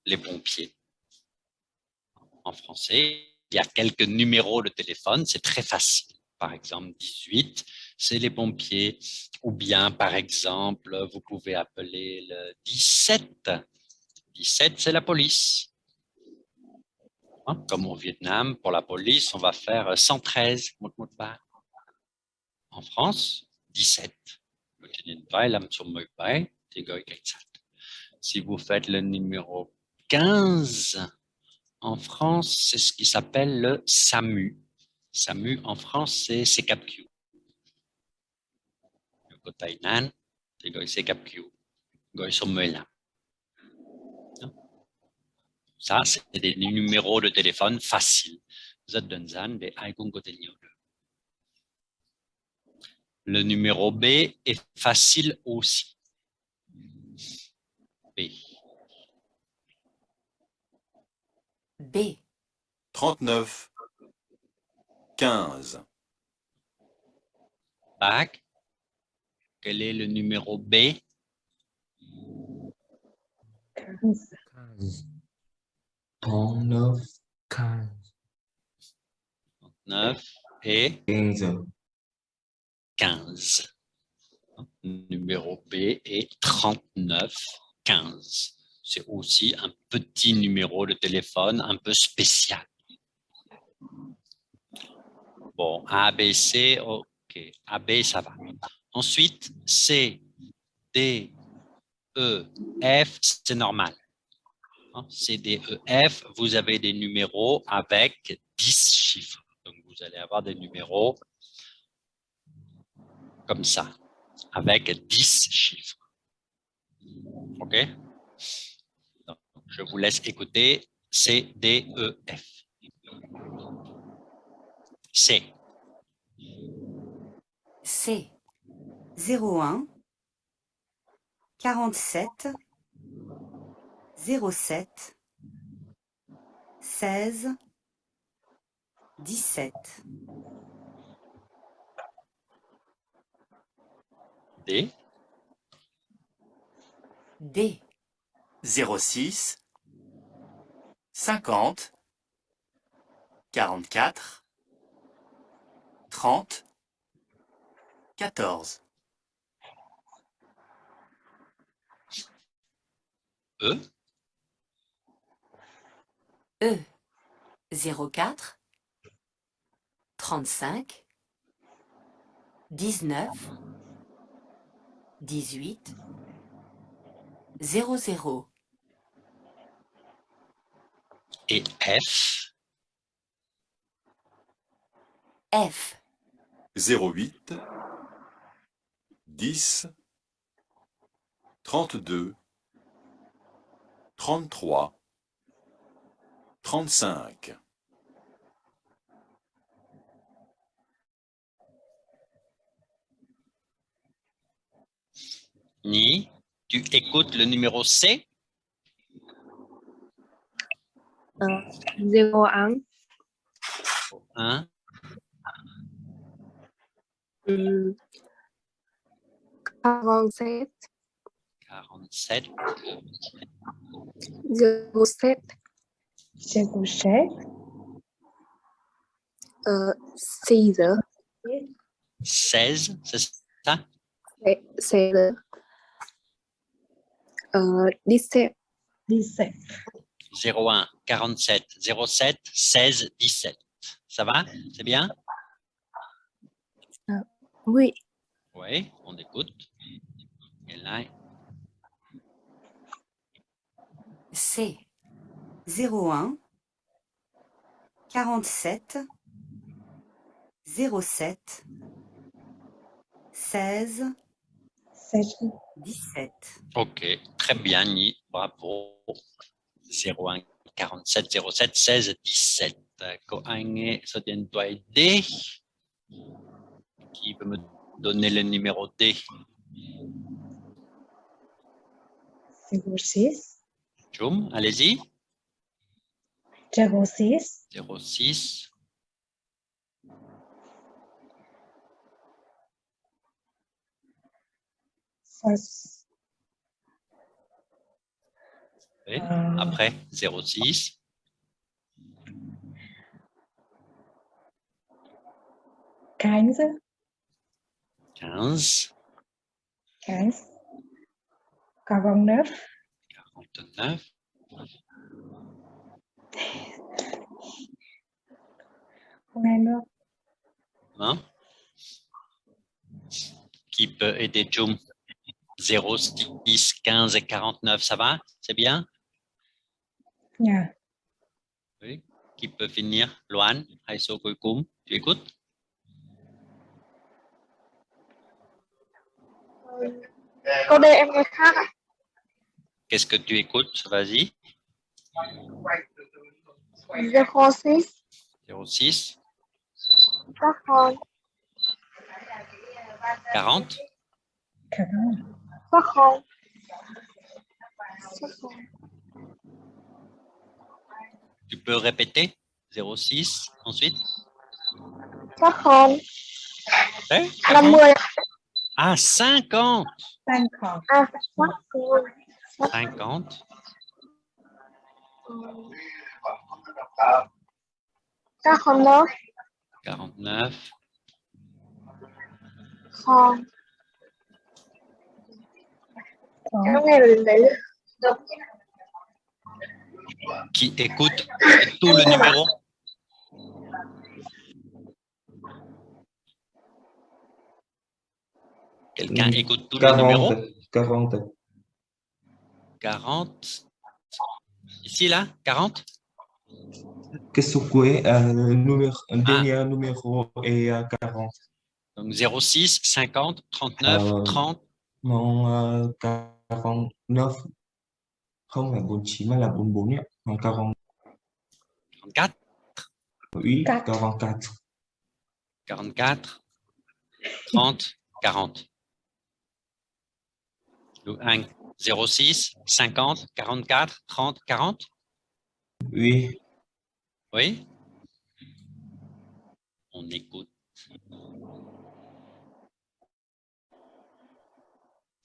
les pompiers. En français, il y a quelques numéros de téléphone, c'est très facile. Par exemple, 18, c'est les pompiers. Ou bien, par exemple, vous pouvez appeler le 17. 17, c'est la police. Comme au Vietnam, pour la police, on va faire 113. En France, 17. Si vous faites le numéro 15, en France, c'est ce qui s'appelle le SAMU. SAMU, en France, c'est CCAPQ. Au Thaïlande, c'est CCAPQ. Ça, c'est des numéros de téléphone faciles. Le numéro B est facile aussi. B. B. 39. 15. Bac. Quel est le numéro B? 15. 39, 15, 9 et 15. 15. Numéro B est 39, 15. C'est aussi un petit numéro de téléphone un peu spécial. Bon, A, B, C, ok. A, B, ça va. Ensuite, C, D, E, F, c'est normal. C, D, E, F, vous avez des numéros avec 10 chiffres. Donc, vous allez avoir des numéros comme ça, avec 10 chiffres. OK? Donc, je vous laisse écouter C, D, E, F. C. C. 01 47 07 16 17. D. D. 06 50 44 30 14. E. E. 04 35 19 18 00. Et F. F. 08 10 32 33 35. Ni. Tu écoutes le numéro C? 01 1. 47 47. 07 07. 16 16, c'est ça? 16 17 17. 01 47 07 16 17. Ça va? C'est bien? Oui. Oui, on écoute. Et là, C. 01 47 07 16 16. 17. ok, très bien, Ni, bravo. 01 47 07 16 17. Có ai nghe số điện thoại D? Qui peut me donner le numéro D? 06 Jum, allez-y. 06 06 soix- oui. euh, Après 06 15 15 15 49 49 không nghe nữa. hein? Qui peut aider Jum? 06 15 et 49, ça va? C'est bien? Dạ. Oui. Qui peut finir? Loan, hay số cuối cùng? Tu écoutes? Câu D em nghe khác ạ. Qu'est-ce que tu écoutes? Vas-y. 06 06 các con 40 Cảm ơn. các con các con Tu peux répéter? 06 ensuite? các con Ouais, 50 Ah, 50 Tan khỏi. à các con 50 các con lớp 49 con Có. em nghe lần đấy được. Qui écoute tout le numéro? Quelqu'un écoute tout le numéro? 40. 40 Ici, là? 40 Cái số cuối, dernier numéro est 40. Donc 06 50 39 30 Non, 49. Không phải 49 mà là 44 nhé. Còn 40. 44 Oui, Quatre. 44. 44 30 40 Donc, 1 06 50 44 30 40 Oui, Oui? On écoute.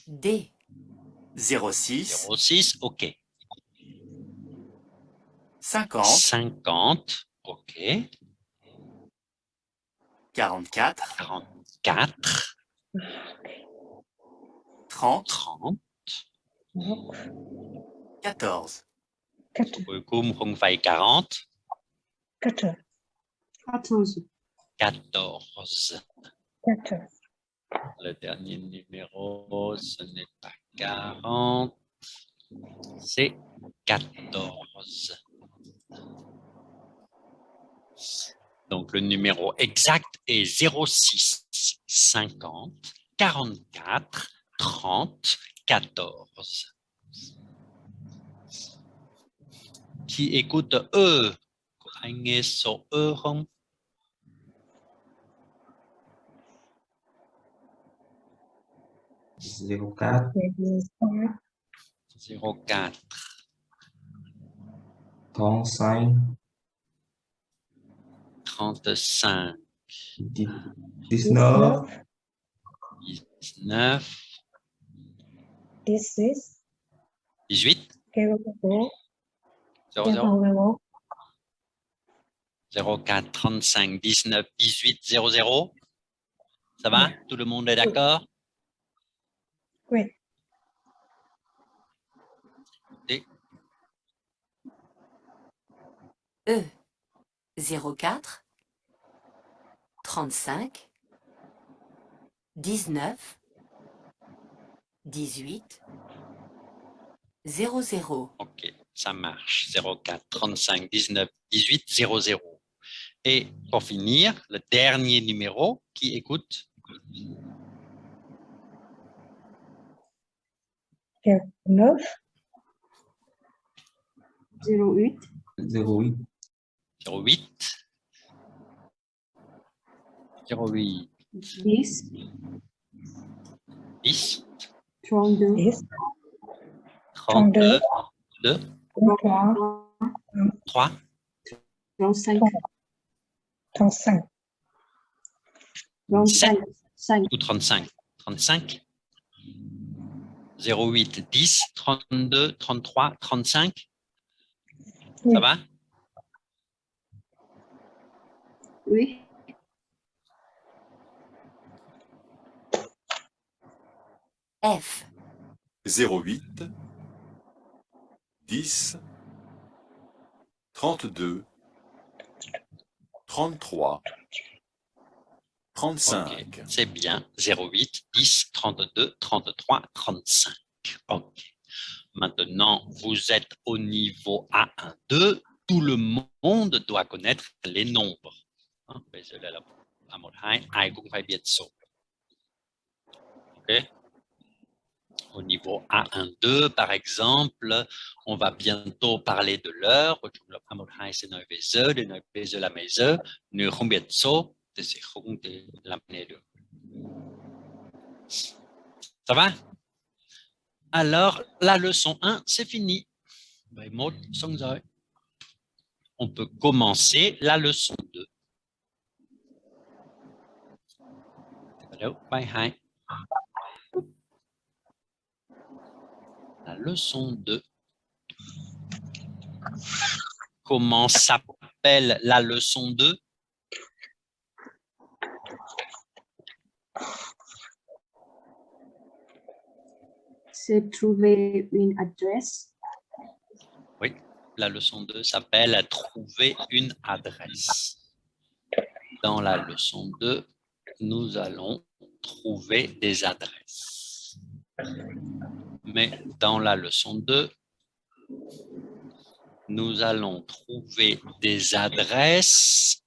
D. D. 06 06, OK. 50 50, OK. 44 44 30 30 14 Cuối cùng không phải 40 14. 14. 14 14. Le dernier numéro, ce n'est pas 40, c'est 14. Donc, le numéro exact est 06 50 44 30 14. Qui écoute E? Có ai nghe số E không? 04. 04 35. 35 19. 19 16. 18 Kêu bố. 00 04 35 19 18 00. Ça va? Tout le monde est d'accord? Oui. Et E. 04 35 19 18 00. OK, ça marche. 04 35 19 18 00. Et pour finir, le dernier numéro qui écoute. 9 08 08 08 08 10 10 32 10 32 2 33 3 35 35 35 5 ou 35 35 08 10 32 33 35. Oui. Ça va? oui F 08 10 32 33 35. OK, c'est bien. 08 10 32 33 35. OK. Maintenant, vous êtes au niveau A1-2. Tout le monde doit connaître les nombres. Hein, bây giờ là lớp A1-2, ai cũng phải biết số. OK? Au niveau A1-2, par exemple, on va bientôt parler de l'heure. Lớp A1-2 sẽ nói về giờ, để nói bây giờ là mấy giờ. Nếu không biết số, thì sẽ không thể làm nghe được. Ça va? Alors, la leçon 1, c'est fini. Bài 1 xong rồi. On peut commencer la leçon 2. Bắt đầu bài 2. La leçon 2. Comment s'appelle la leçon 2? c'est trouver une adresse. Oui, la leçon 2 s'appelle trouver une adresse. Dans la leçon 2, nous allons trouver des adresses. Mais dans la leçon 2, nous allons trouver des adresses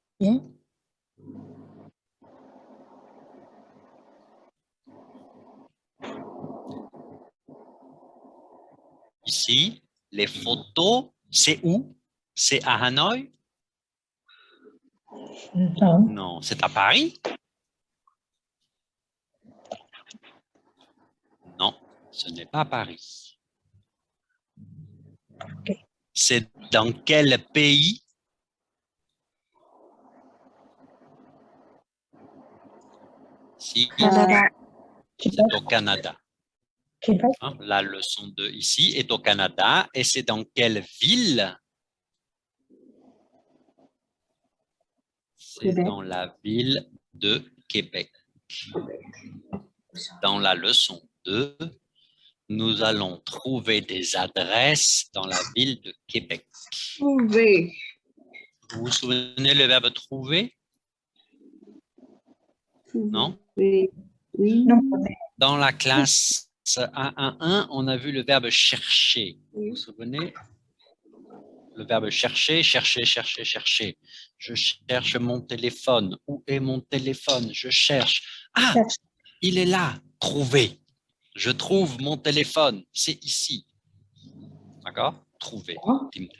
ici. Les photos, c'est où? C'est à Hanoï? Non. Non, c'est à Paris? Non, ce n'est pas Paris. C'est dans quel pays? Si, Canada. c'est au Canada. Québec. Hein, la leçon 2 ici est au Canada et c'est dans quelle ville? C'est Québec. dans la ville de Québec. Dans la leçon 2, nous allons trouver des adresses dans la ville de Québec. Trouver. Vous vous souvenez le verbe trouver? Non? Oui. Oui. Non. Dans la classe A11, on a vu le verbe chercher. Vous vous souvenez? Le verbe chercher, chercher, chercher, chercher. Je cherche mon téléphone. Où est mon téléphone? Je cherche. Ah, il est là. Trouver. Je trouve mon téléphone. C'est ici. D'accord? Trouver. Timte.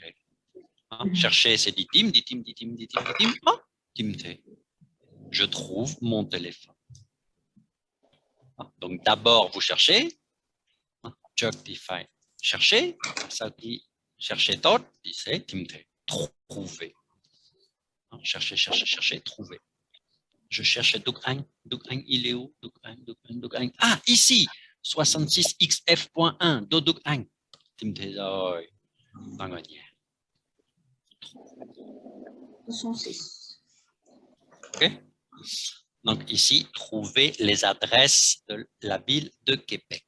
Hein? Chercher, c'est ditim, ditim, ditim, ditim, ditim. Ah, timte. Je trouve mon téléphone. Donc, d'abord, vous cherchez. Objectify. Chercher. Ça dit chercher d'autres. C'est timte. Trouver. Chercher, chercher, chercher, trouver. Je cherche Duk Ang. Duk Ang, il est où? Duk Ang, Duk Ang, Duk Ang. Ah, ici. 66xf.1. Do Duk Ang. Timte rồi. Đang ở nhà. 66. OK? Donc ici, trouver les adresses de la ville de Québec.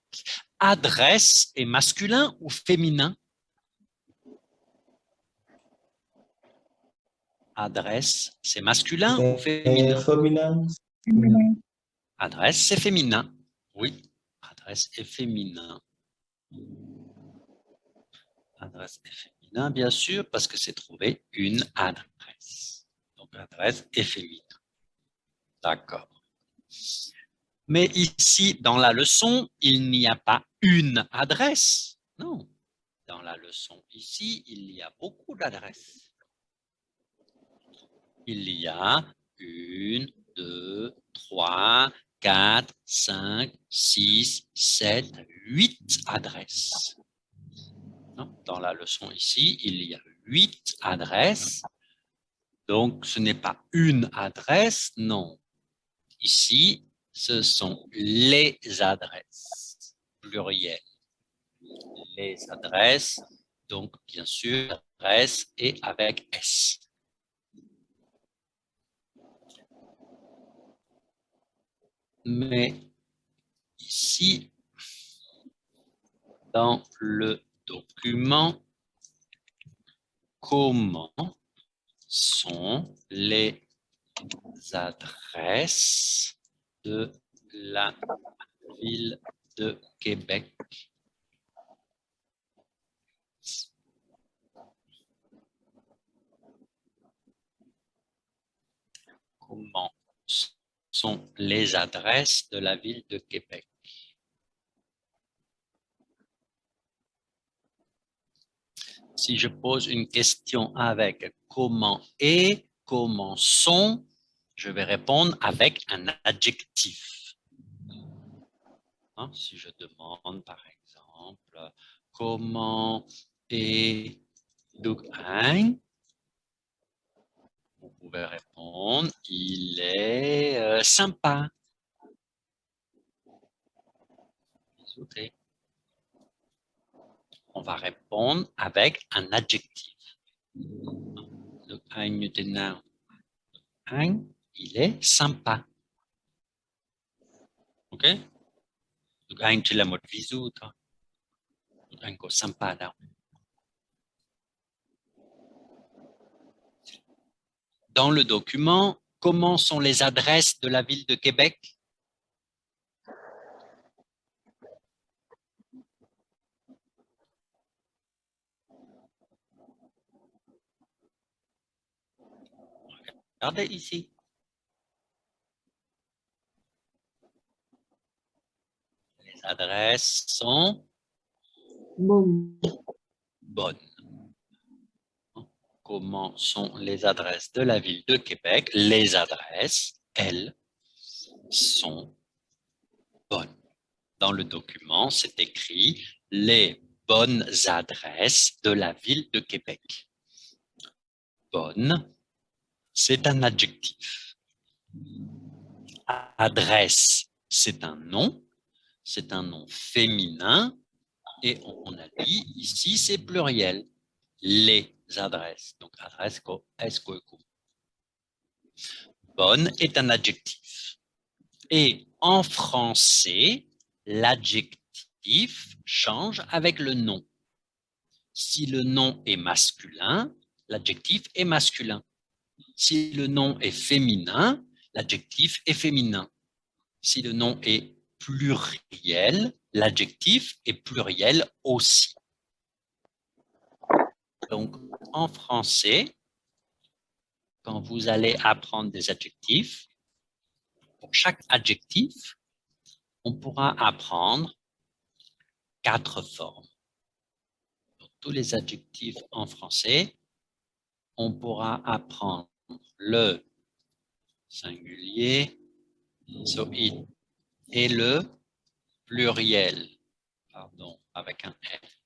Adresse est masculin ou féminin? Adresse, c'est masculin ou féminin? Féminin. Adresse, c'est féminin. Oui, adresse est féminin. Adresse est féminin, bien sûr, parce que c'est trouver une adresse. Donc, adresse est féminin. D'accord. Mais ici, dans la leçon, il n'y a pas une adresse. Non. Dans la leçon ici, il y a beaucoup d'adresses. Il y a 1, 2, 3, 4, 5, 6, 7, 8 adresses. Dans la leçon ici, il y a 8 adresses. Donc, ce n'est pas une adresse, non. Ici, ce sont les adresses, pluriel. Les adresses, donc bien sûr, adresse et avec S. Mais ici, dans le document, comment sont les adresses de la ville de Québec? Comment sont les adresses de la ville de Québec? Si je pose une question avec comment et comment sont, je vais répondre avec un adjectif. Si je demande par exemple comment est Doug Hein, vous pouvez répondre il est sympa. On va répondre avec un adjectif. Doug Hein, il est sympa. OK? Doug Hein, tu l'as mot visite. Doug Hein, ko sympa daw. Dans le document, comment sont les adresses de la ville de Québec? Regardez ici. Les adresses sont bonnes. Comment sont les adresses de la ville de Québec? Les adresses, elles, sont bonnes. Dans le document, c'est écrit les bonnes adresses de la ville de Québec. Bonne, c'est un adjectif. Adresse, c'est un nom féminin et on a dit ici c'est pluriel. Les adresses. Donc, adresse, bonne est un adjectif. Et en français, l'adjectif change avec le nom. Si le nom est masculin, l'adjectif est masculin. Si le nom est féminin, l'adjectif est féminin. Si le nom est pluriel, l'adjectif est pluriel aussi. Donc, en français, quand vous allez apprendre des adjectifs, pour chaque adjectif, on pourra apprendre 4 formes. Pour tous les adjectifs en français, on pourra apprendre le singulier, so it, et le pluriel, pardon, avec un F,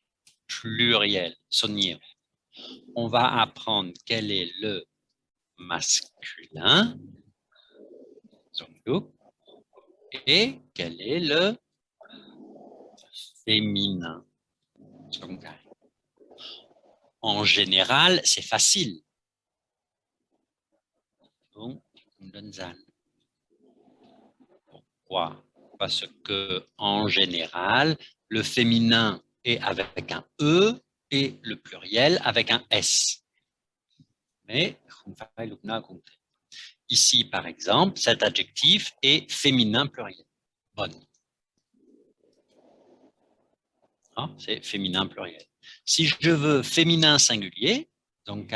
pluriel, sonnier. On va apprendre quel est le masculin, et quel est le féminin. En général, c'est facile. Pourquoi? Parce que en général, le féminin est avec un E et le pluriel avec un S. Mais ici, par exemple, cet adjectif est féminin pluriel. Bonne. Hein, c'est féminin pluriel. Si je veux féminin singulier, donc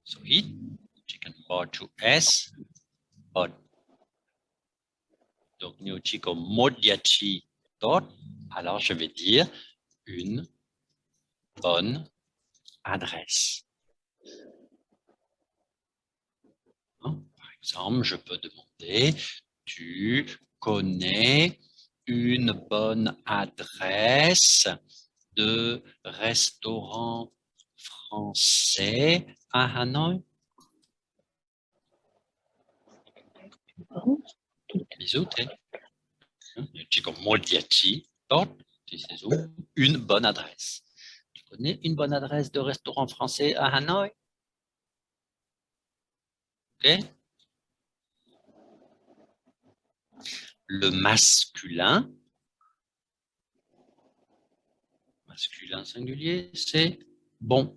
soit, chicken bochu s, bonne. Donc, nous chico modiachi tot, alors je vais dire une bonne adresse. Hein? Par exemple, je peux demander, tu connais une bonne adresse de restaurant français à Hanoï? Bisous, chico modiachi tot, une bonne adresse. Tu connais une bonne adresse de restaurant français à Hanoï? Ok. Le masculin singulier, c'est bon.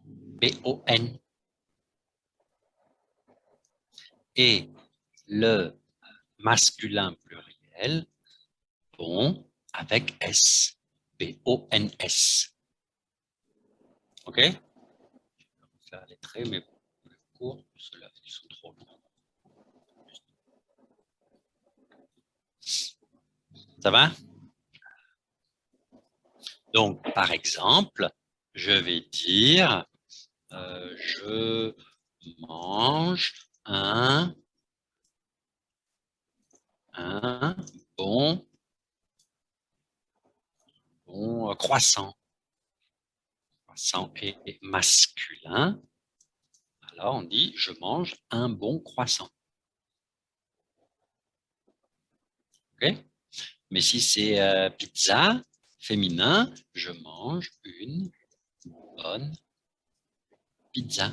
B-O-N. Et le masculin pluriel, bon, avec S. B-O-N-S. OK? Je vais faire les traits, mais plus courts, ceux-là, ils sont trop longs. Ça va? Donc, par exemple, je vais dire, je mange un bon croissant. Croissant est masculin. Alors, on dit, je mange un bon croissant. OK? Mais si c'est pizza, féminin, je mange une bonne pizza.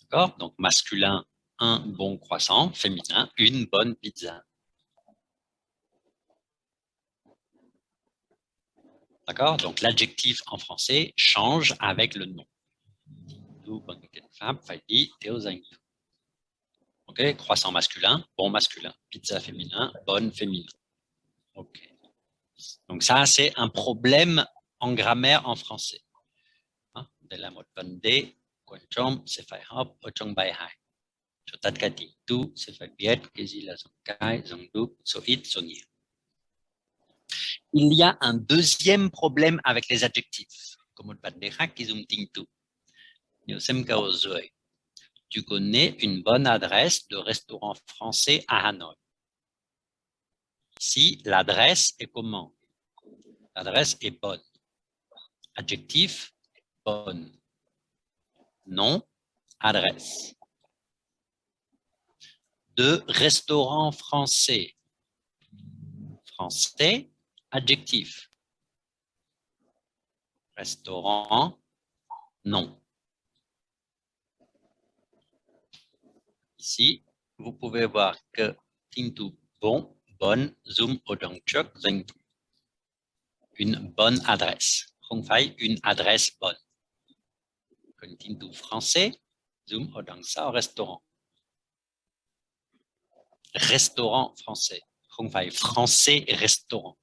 D'accord? Donc, masculin, un bon croissant, féminin, une bonne pizza. D'accord? Donc, l'adjectif en français change avec le nom. OK? Croissant masculin, bon masculin. Pizza féminin, bonne féminin. OK. Donc, ça, c'est un problème en grammaire en français. De la mode bandé, quanchom, c'est fait hop, ochong bai hai. Chotat kati, tu, c'est fait biet, kezi la zonkai, zongdu, soit, sonir. Il y a un deuxième problème avec les adjectifs. Comme tu connais une bonne adresse de restaurant français à Hanoï. Ici, l'adresse est comment? L'adresse est bonne. Adjectif, bonne. Nom, adresse. De restaurant français. Français, adjectif. Restaurant, nom. Ici, vous pouvez voir que tintu bon, bonne, zoom odong chok, une bonne adresse. Không phải une adresse bonne. Tintu français, zoom odong sa restaurant. Restaurant français. Không phải français restaurant.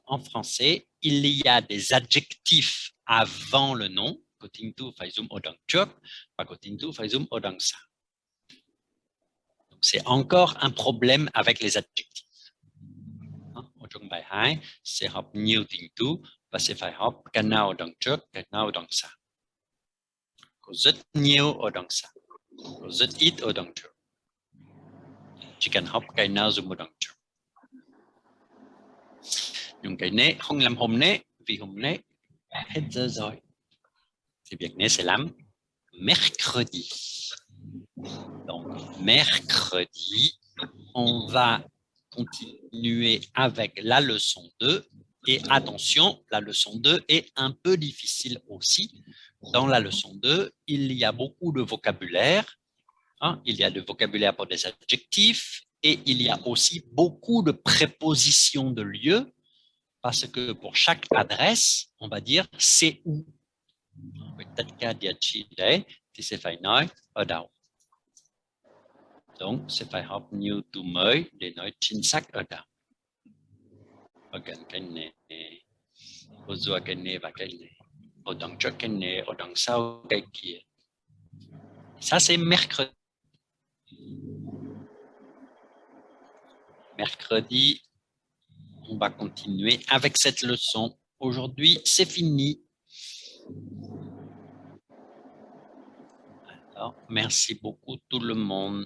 En français, il y a des adjectifs avant le nom. Donc, c'est encore un problème avec les adjectifs. C'est hop nhiều tình tu và sẽ phải hop cái nào đằng trước, cái nào đằng sau. Có rất nhiều ở đằng sau, có rất ít ở đằng trước. Chỉ cần hop cái nào dùng ở đằng trước. Dùng cái nế không làm hôm nế, vì hôm nế hết giờ rồi. Thì việc nế sẽ làm mercredi. Donc, mercredi, on va continuer avec la leçon 2. Et attention, la leçon 2 est un peu difficile aussi. Dans la leçon 2, il y a beaucoup de vocabulaire. Il y a du vocabulaire pour des adjectifs et il y a aussi beaucoup de prépositions de lieu. Parce que pour chaque adresse, on va dire c'est où. Donc, c'est phải học nhiều từ mới để nói chính xác ở đâu. Ở gần cái này, ở giữa cái này và cái này, ở đằng trước cái này, ở đằng sau cái kia. Ça, c'est mercredi. Mercredi, on va continuer avec cette leçon. Aujourd'hui, c'est fini. Alors, merci beaucoup tout le monde.